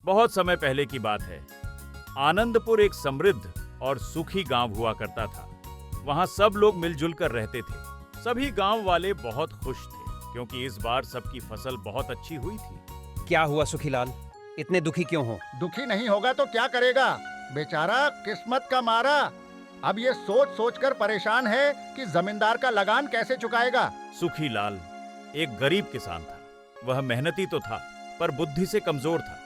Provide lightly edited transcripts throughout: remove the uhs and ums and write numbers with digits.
बहुत समय पहले की बात है। आनंदपुर एक समृद्ध और सुखी गांव हुआ करता था। वहां सब लोग मिलजुल कर रहते थे। सभी गांव वाले बहुत खुश थे क्योंकि इस बार सबकी फसल बहुत अच्छी हुई थी। क्या हुआ सुखीलाल, इतने दुखी क्यों हो? दुखी नहीं होगा तो क्या करेगा, बेचारा किस्मत का मारा। अब ये सोच सोच कर परेशान है कि जमींदार का लगान कैसे चुकाएगा। सुखीलाल एक गरीब किसान था। वह मेहनती तो था पर बुद्धि से कमजोर था।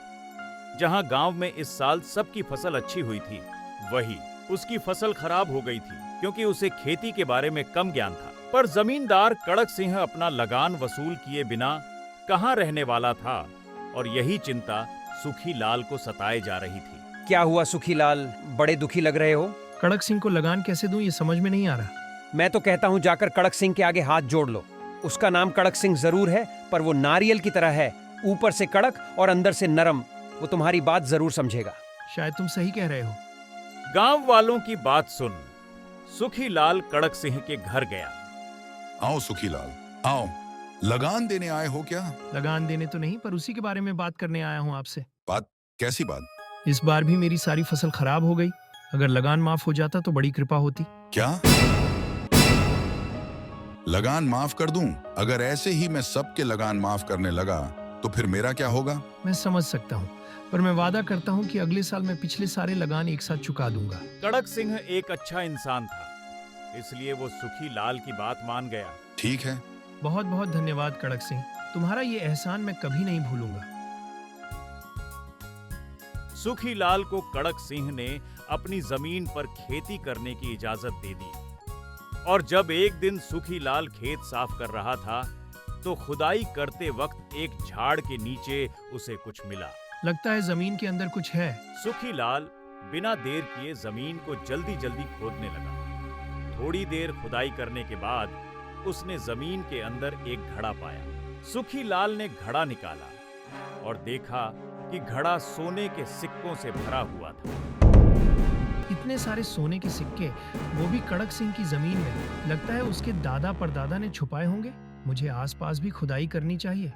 जहां गांव में इस साल सबकी फसल अच्छी हुई थी, वही उसकी फसल खराब हो गई थी क्योंकि उसे खेती के बारे में कम ज्ञान था। पर जमींदार कड़क सिंह अपना लगान वसूल किए बिना कहां रहने वाला था और यही चिंता सुखीलाल को सताए जा रही थी। क्या हुआ सुखीलाल, बड़े दुखी लग रहे हो? कड़क सिंह को लगान कैसे दूं ये समझ में नहीं आ रहा। मैं तो कहता हूँ जाकर कड़क सिंह के आगे हाथ जोड़ लो। उसका नाम कड़क सिंह जरूर है पर वो नारियल की तरह है, ऊपर से कड़क और अंदर से नरम। वो तुम्हारी बात जरूर समझेगा। शायद तुम सही कह रहे हो। गांव वालों की बात सुन सुखीलाल कड़क सिंह के घर गया। आओ सुखीलाल, आओ। लगान देने आए हो क्या? लगान देने तो नहीं, पर उसी के बारे में बात करने आया हूँ आपसे। बात कैसी बात? इस बार भी मेरी सारी फसल खराब हो गई। अगर लगान माफ हो जाता तो बड़ी कृपा होती। क्या लगान माफ कर दूं? अगर ऐसे ही मैं सबके लगान माफ करने लगा तो फिर मेरा क्या होगा? मैं समझ सकता हूँ, पर मैं वादा करता हूँ कि अगले साल मैं पिछले सारे लगान एक साथ चुका दूंगा। कड़क सिंह एक अच्छा इंसान था, इसलिए वो सुखीलाल की बात मान गया। ठीक है। बहुत बहुत धन्यवाद कड़क सिंह, तुम्हारा ये एहसान मैं कभी नहीं भूलूंगा। सुखीलाल को कड़क सिंह ने अपनी जमीन पर खेती करने की इजाजत दे दी और जब एक दिन सुखीलाल खेत साफ कर रहा था तो खुदाई करते वक्त एक झाड़ के नीचे उसे कुछ मिला। लगता है जमीन के अंदर कुछ है। सुखीलाल बिना देर किए जमीन को जल्दी जल्दी खोदने लगा। थोड़ी देर खुदाई करने के बाद उसने जमीन के अंदर एक घड़ा पाया। सुखीलाल ने घड़ा निकाला और देखा कि घड़ा सोने के सिक्कों से भरा हुआ था। इतने सारे सोने के सिक्के, वो भी कड़क सिंह की जमीन में। लगता है उसके दादा परदादा ने छुपाए होंगे। मुझे आसपास भी खुदाई करनी चाहिए,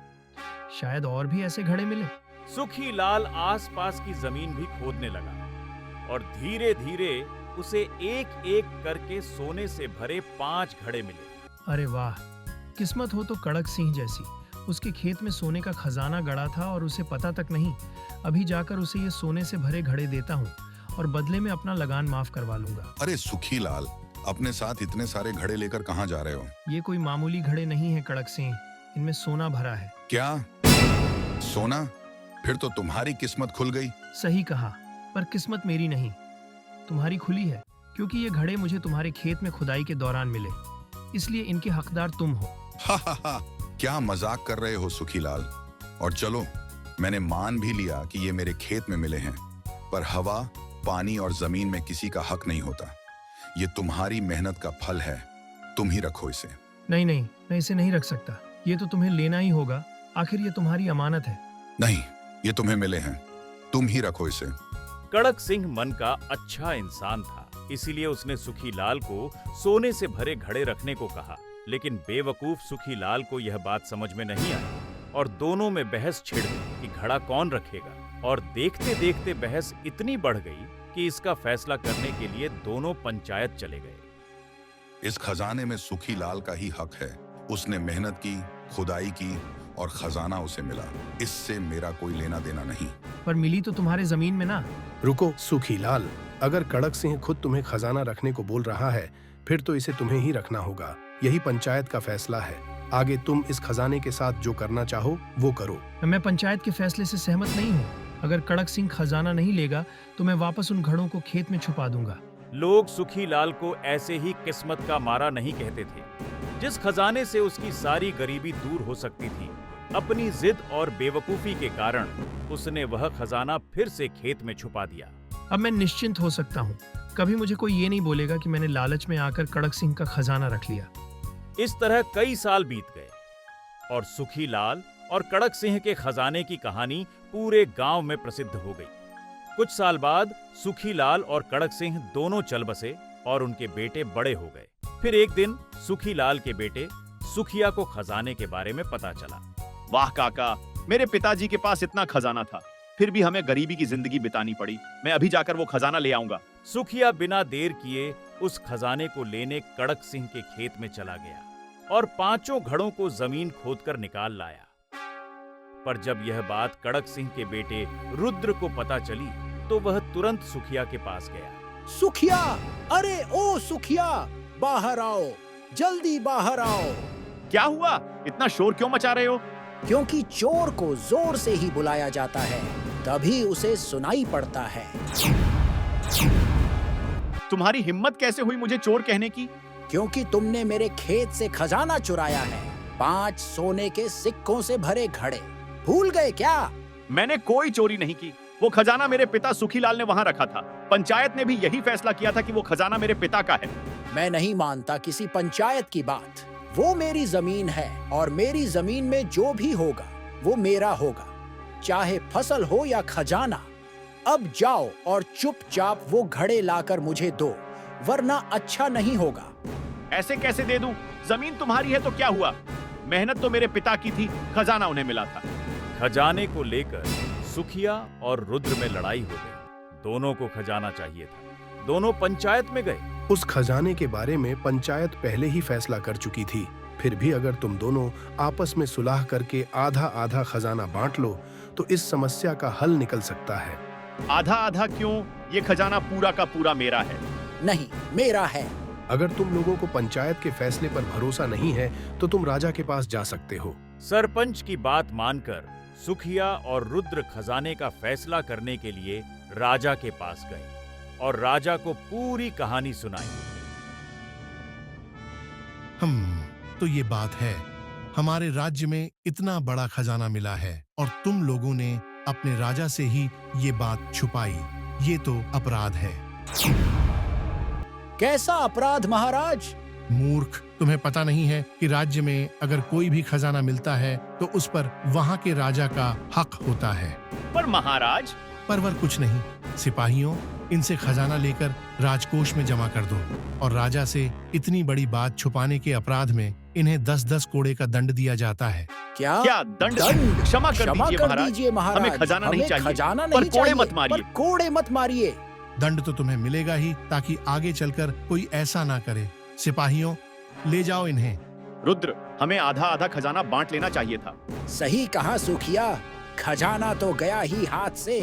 शायद और भी ऐसे घड़े मिले। सुखीलाल आसपास की जमीन भी खोदने लगा और धीरे धीरे उसे एक एक करके सोने से भरे 5 घड़े मिले। अरे वाह, किस्मत हो तो कड़क सिंह जैसी। उसके खेत में सोने का खजाना गड़ा था और उसे पता तक नहीं। अभी जाकर उसे ये सोने से भरे घड़े देता हूँ और बदले में अपना लगान माफ करवा लूंगा। अरे सुखीलाल, अपने साथ इतने सारे घड़े लेकर कहाँ जा रहे हो? ये कोई मामूली घड़े नहीं है कड़क सिंह, इनमें सोना भरा है। क्या सोना? फिर तो तुम्हारी किस्मत खुल गई। सही कहा, पर किस्मत मेरी नहीं, तुम्हारी खुली है, क्योंकि ये घड़े मुझे तुम्हारे खेत में खुदाई के दौरान मिले, इसलिए इनके हकदार तुम हो। हा हा हा, क्या मजाक कर रहे हो सुखीलाल? और चलो, मैंने मान भी लिया कि ये मेरे खेत में मिले हैं, पर हवा, पानी और जमीन में किसी का हक नहीं होता। ये तुम्हारी मेहनत का फल है, तुम ही रखो इसे। नहीं नहीं, मैं इसे नहीं रख सकता। ये तो तुम्हें लेना ही होगा, आखिर ये तुम्हारी अमानत है। नहीं, ये तुम्हें मिले हैं, तुम ही रखो इसे। कड़क सिंह मन का अच्छा इंसान था, इसीलिए उसने सुखीलाल को सोने से भरे घड़े रखने को कहा। लेकिन बेवकूफ सुखीलाल को यह बात समझ में नहीं आई और दोनों में बहस छिड़ गई कि घड़ा कौन रखेगा। और देखते देखते बहस इतनी बढ़ गई कि इसका फैसला करने के लिए दोनों पंचायत चले गए। इस खजाने में सुखीलाल का ही हक है। उसने मेहनत की, खुदाई की और खजाना उसे मिला। इससे मेरा कोई लेना देना नहीं। पर मिली तो तुम्हारे जमीन में ना। रुको सुखीलाल, अगर कड़क सिंह खुद तुम्हें खजाना रखने को बोल रहा है, फिर तो इसे तुम्हें ही रखना होगा। यही पंचायत का फैसला है। आगे तुम इस खजाने के साथ जो करना चाहो वो करो। मैं पंचायत के फैसले से सहमत नहीं हूँ। अगर कड़क सिंह खजाना नहीं लेगा तो मैं वापस उन घड़ों को खेत में छुपा दूंगा। लोग सुखीलाल को ऐसे ही किस्मत का मारा नहीं कहते थे। जिस खजाने से उसकी सारी गरीबी दूर हो सकती थी, अपनी जिद और बेवकूफी के कारण उसने वह खजाना फिर से खेत में छुपा दिया। अब मैं निश्चिंत हो सकता हूँ। कभी मुझे कोई ये नहीं बोलेगा कि मैंने लालच में आकर कड़क सिंह का खजाना रख लिया। इस तरह कई साल बीत गए और सुखीलाल और कड़क सिंह के खजाने की कहानी पूरे गांव में प्रसिद्ध हो गई। कुछ साल बाद सुखीलाल और कड़क सिंह दोनों चल बसे और उनके बेटे बड़े हो गए। फिर एक दिन सुखीलाल के बेटे सुखिया को खजाने के बारे में पता चला। वाह काका, मेरे पिताजी के पास इतना खजाना था, फिर भी हमें गरीबी की जिंदगी बितानी पड़ी। मैं अभी जाकर वो खजाना ले आऊंगा। सुखिया बिना देर किए उस खजाने को लेने कड़क सिंह के खेत में चला गया और 5 घड़ों को जमीन खोदकर निकाल लाया। पर जब यह बात कड़क सिंह के बेटे रुद्र को पता चली तो वह तुरंत सुखिया के पास गया। सुखिया, अरे ओ सुखिया, बाहर आओ, जल्दी बाहर आओ। क्या हुआ? इतना शोर क्यों मचा रहे हो? क्योंकि चोर को जोर से ही बुलाया जाता है, तभी उसे सुनाई पड़ता है। तुम्हारी हिम्मत कैसे हुई मुझे चोर कहने की? क्योंकि तुमने मेरे खेत से खजाना चुराया है, 5 सोने के सिक्कों से भरे घड़े। भूल गए क्या? मैंने कोई चोरी नहीं की। वो खजाना मेरे पिता सुखीलाल ने वहां रखा था। पंचायत ने भी यही फैसला किया था कि वो खजाना मेरे पिता का है। मैं नहीं मानता किसी पंचायत की बात। वो मेरी जमीन है और मेरी जमीन में जो भी होगा वो मेरा होगा, चाहे फसल हो या खजाना। अब जाओ और चुपचाप वो घड़े लाकर मुझे दो, वरना अच्छा नहीं होगा। ऐसे कैसे दे दूं? जमीन तुम्हारी है तो क्या हुआ? मेहनत तो मेरे पिता की थी, खजाना उन्हें मिला था। खजाने को लेकर सुखिया और रुद्र में लड़ाई हो गई। दोनों को खजाना चाहिए था। दोनों पंचायत में गए। उस खजाने के बारे में पंचायत पहले ही फैसला कर चुकी थी। फिर भी अगर तुम दोनों आपस में सुलह करके आधा आधा खजाना बांट लो तो इस समस्या का हल निकल सकता है। आधा आधा क्यों? ये खजाना पूरा का पूरा मेरा है। नहीं, मेरा है। अगर तुम लोगों को पंचायत के फैसले पर भरोसा नहीं है तो तुम राजा के पास जा सकते हो। सरपंच की बात मानकर सुखिया और रुद्र खजाने का फैसला करने के लिए राजा के पास गए और राजा को पूरी कहानी सुनाई। तो ये बात है, हमारे राज्य में इतना बड़ा खजाना मिला है और तुम लोगों ने अपने राजा से ही ये बात छुपाई। ये तो अपराध है। कैसा अपराध महाराज? मूर्ख, तुम्हें पता नहीं है कि राज्य में अगर कोई भी खजाना मिलता है तो उस पर वहाँ के राजा का हक होता है। पर महाराज, परवर कुछ नहीं। सिपाहियों, इनसे खजाना लेकर राजकोष में जमा कर दो और राजा से इतनी बड़ी बात छुपाने के अपराध में इन्हें 10-10 कोड़े का दंड दिया जाता है। क्या? क्या दंड? क्षमा कर दीजिए महाराज। हमें खजाना नहीं चाहिए। खजाना पर नहीं कोड़े चाहिए, मत मारिए। पर कोड़े मत मारिए। दंड तो तुम्हें मिलेगा ही, ताकि आगे चलकर कोई ऐसा ना करे। सिपाहियों, ले जाओ इन्हें। रुद्र, हमें आधा आधा खजाना बांट लेना चाहिए था। सही कहा सुखिया, खजाना तो गया ही हाथ से,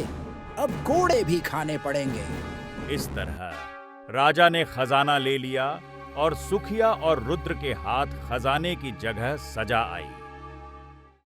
अब कोड़े भी खाने पड़ेंगे। इस तरह राजा ने खजाना ले लिया और सुखिया और रुद्र के हाथ खजाने की जगह सजा आई।